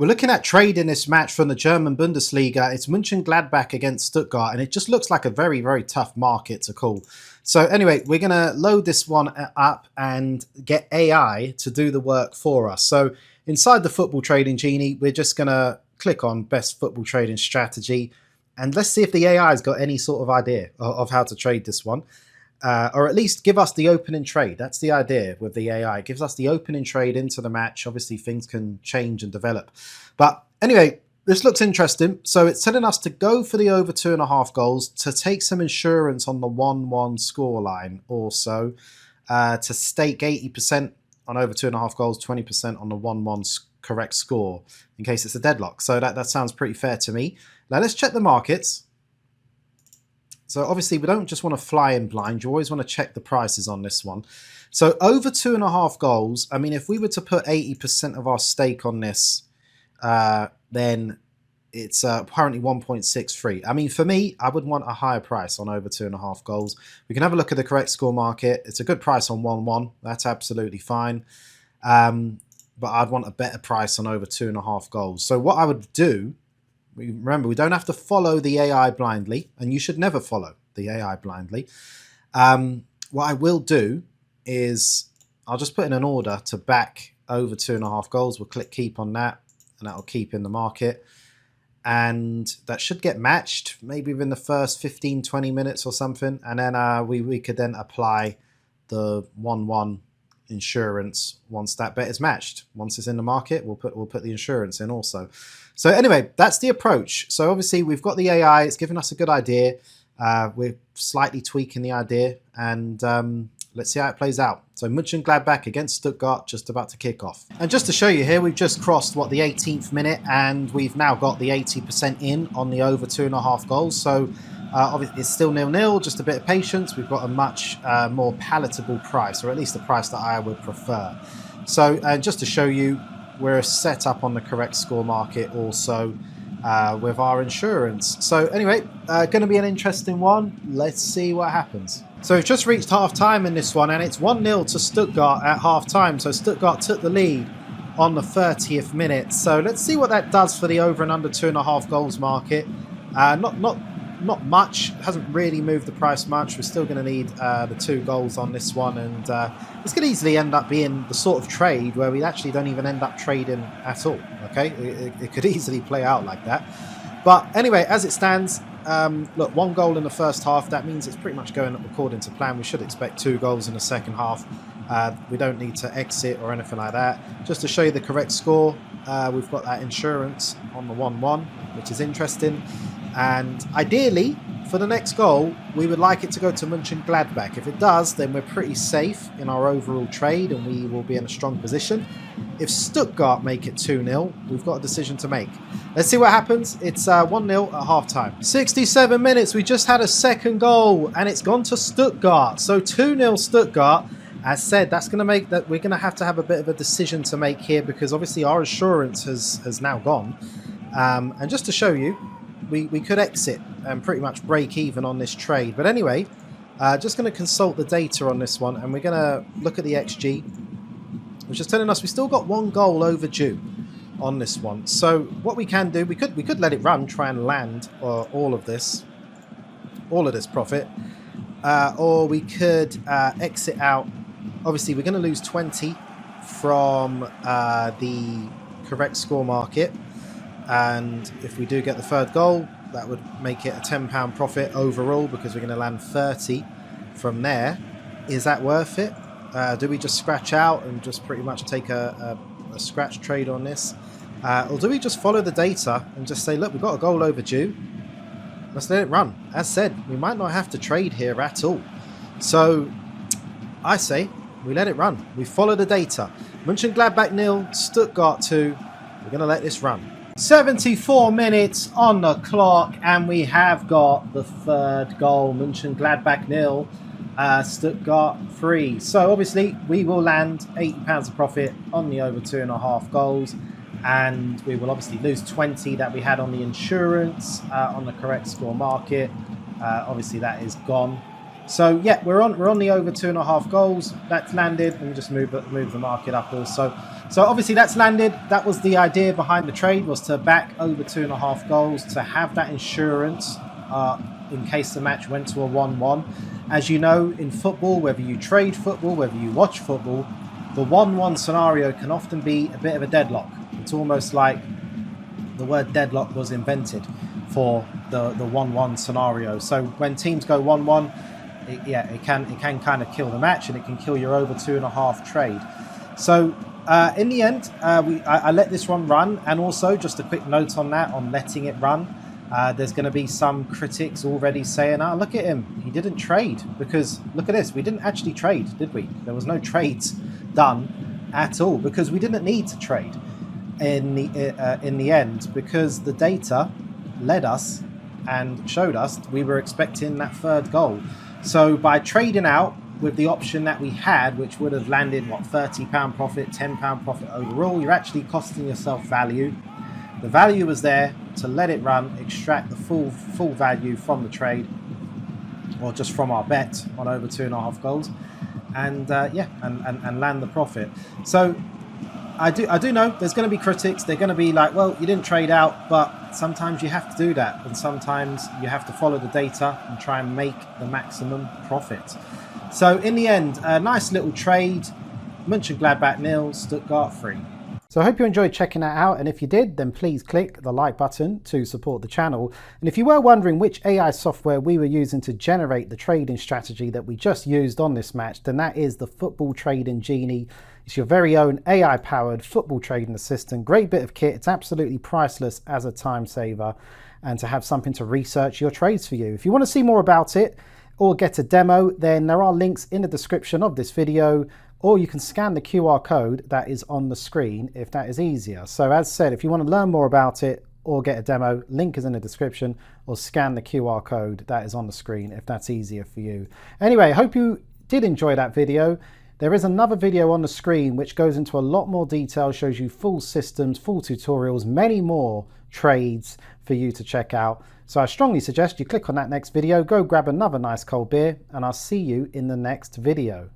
We're looking at trading this match from the German Bundesliga. It's Mönchengladbach against Stuttgart, and it just looks like a very, very tough market to call. So anyway, we're going to load this one up and get AI to do the work for us. So inside the football trading Genie, we're just going to click on best football trading strategy, and let's see if the AI has got any sort of idea of how to trade this one. Or at least give us the opening trade. That's the idea with the AI. It gives us the opening trade into the match. Obviously, things can change and develop. But anyway, this looks interesting. So it's telling us to go for the over 2.5 goals, to take some insurance on the 1-1 scoreline also, to stake 80% on over 2.5 goals, 20% on the 1-1 correct score in case it's a deadlock. So that sounds pretty fair to me. Now let's check the markets. So obviously we don't just want to fly in blind. You always want to check the prices on this one. So over 2.5 goals. I mean, if we were to put 80% of our stake on this, then it's currently 1.63. I mean, for me, I would want a higher price on over 2.5 goals. We can have a look at the correct score market. It's a good price on 1-1. That's absolutely fine. But I'd want a better price on over 2.5 goals. So what I would do, remember, we don't have to follow the AI blindly, and you should never follow the AI blindly. What I will do is I'll just put in an order to back over 2.5 goals. We'll click keep on that, and that'll keep in the market. And that should get matched maybe within the first 15-20 minutes or something. And then we could then apply the 1-1 insurance once that bet is matched. Once it's in the market, we'll put the insurance in also. So anyway, that's the approach. So obviously we've got the AI. It's giving us a good idea. We're slightly tweaking the idea, and let's see how it plays out. So Mönchengladbach against Stuttgart, just about to kick off. And just to show you here, we've just crossed, what, the 18th minute, and we've now got the 80% in on the over 2.5 goals. So obviously it's still 0-0, just a bit of patience. We've got a much more palatable price, or at least the price that I would prefer. So just to show you, we're set up on the correct score market also with our insurance. So anyway, going to be an interesting one. Let's see what happens. So we've just reached half time in this one, and it's 1-0 to Stuttgart at half time. So Stuttgart took the lead on the 30th minute. So let's see what that does for the over and under 2.5 goals market. Not much. It hasn't really moved the price much. We're still going to need the 2 goals on this one, and this could easily end up being the sort of trade where we actually don't even end up trading at all. Okay, it could easily play out like that. But anyway, as it stands, look, 1 goal in the first half. That means it's pretty much going according to plan. We should expect 2 goals in the second half. We don't need to exit or anything like that. Just to show you the correct score, we've got that insurance on the 1-1, which is interesting. And ideally, for the next goal, we would like it to go to Mönchengladbach. If it does, then we're pretty safe in our overall trade, and we will be in a strong position. If Stuttgart make it 2-0, we've got a decision to make. Let's see what happens. It's 1-0 at half-time. 67 minutes, we just had a second goal, and it's gone to Stuttgart. So 2-0 Stuttgart. As said, that's going to make that we're going to have a bit of a decision to make here, because obviously our insurance has now gone. And just to show you, we could exit and pretty much break even on this trade. But anyway, just going to consult the data on this one, and we're going to look at the XG, which is telling us we still got 1 goal overdue on this one. So what we can do, we could let it run, try and land all of this profit, or we could exit out. Obviously, we're going to lose 20 from the correct score market. And if we do get the 3rd goal, that would make it a £10 profit overall, because we're going to land 30 from there. Is that worth it? Do we just scratch out and just pretty much take a scratch trade on this? Or do we just follow the data and just say, look, we've got a goal overdue. Let's let it run. As said, we might not have to trade here at all. So I say we let it run. We follow the data. Mönchengladbach 0, Stuttgart 2. We're going to let this run. 74 minutes on the clock, and we have got the 3rd goal. Mönchengladbach 0, Stuttgart 3. So obviously we will land £80 of profit on the over 2.5 goals, and we will obviously lose 20 that we had on the insurance on the correct score market. Obviously that is gone. So yeah, we're on the over 2.5 goals. That's landed, and we just move the market up also. So obviously that's landed. That was the idea behind the trade, was to back over 2.5 goals, to have that insurance in case the match went to a 1-1. As you know, in football, whether you trade football, whether you watch football, the 1-1 scenario can often be a bit of a deadlock. It's almost like the word deadlock was invented for the 1-1 scenario. So when teams go 1-1, it can kind of kill the match, and it can kill your over 2.5 trade. So in the end, I let this one run, and also just a quick note on that, on letting it run. There's going to be some critics already saying, "Oh, look at him, he didn't trade," because look at this, we didn't actually trade, did we? There was no trades done at all, because we didn't need to trade in the end, because the data led us and showed us we were expecting that third goal. So by trading out with the option that we had, which would have landed, what, £30 profit, £10 profit overall, you're actually costing yourself value. The value was there to let it run, extract the full value from the trade, or just from our bet on over 2.5 goals, and and land the profit. So I do know there's going to be critics. They're going to be like, well, you didn't trade out, but sometimes you have to do that, and sometimes you have to follow the data and try and make the maximum profit. So in the end, a nice little trade. Mönchengladbach 0, Stuttgart 3. So I hope you enjoyed checking that out, and if you did, then please click the like button to support the channel. And if you were wondering which AI software we were using to generate the trading strategy that we just used on this match, then that is the Football Trading Genie. It's your very own AI-powered football trading assistant. Great bit of kit. It's absolutely priceless as a time saver, and to have something to research your trades for you. If you want to see more about it or get a demo, then there are links in the description of this video, or you can scan the QR code that is on the screen if that is easier. So as said, if you want to learn more about it or get a demo, link is in the description, or scan the QR code that is on the screen if that's easier for you. Anyway, I hope you did enjoy that video. There is another video on the screen which goes into a lot more detail, shows you full systems, full tutorials, many more trades for you to check out. So I strongly suggest you click on that next video, go grab another nice cold beer, and I'll see you in the next video.